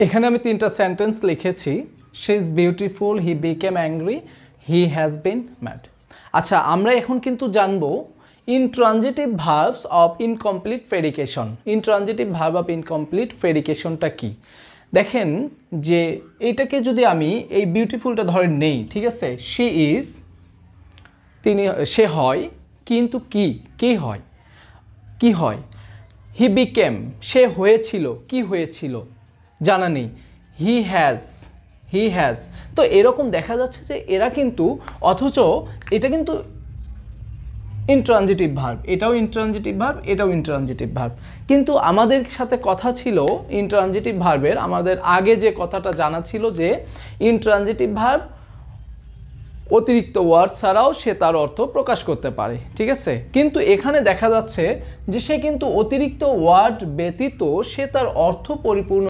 এখানে আমি তিনটা সেন্টেন্স লিখেছি, she is beautiful, he became angry, he has been mad. আচ্ছা, আমরা এখন কিন্তু জানবো intransitive verbs of incomplete prediction. Intransitive verb of incomplete প্রেডিকেশনটা কি? দেখেন যে এটাকে যদি আমি এই বিউটিফুলটা ধরে নেই, ঠিক আছে, শি ইজ, তিনি, সে হয়, কিন্তু কি হয়, কি হয়, হি বিকেম, সে হয়েছিল, কি হয়েছিল জানা নেই, হি হ্যাজ। তো এরকম দেখা যাচ্ছে যে এরা কিন্তু, অথচ এটা কিন্তু ইনট্রানজিটিভ ভার্ব, এটাও ইনট্রানজিটিভ ভার্ব, এটাও ইনট্রানজিটিভ ভার্ব, কিন্তু আমাদের সাথে কথা ছিল ইনট্রানজিটিভ ভার্বের, আমাদের আগে যে কথাটা জানা ছিল যে ইনট্রানজিটিভ ভার্ব অতিরিক্ত ওয়ার্ড ছাড়াও সে তার অর্থ প্রকাশ করতে পারে, ঠিক আছে, কিন্তু এখানে দেখা যাচ্ছে যে সে কিন্তু অতিরিক্ত ওয়ার্ড ব্যতীত সে তার অর্থ পরিপূর্ণ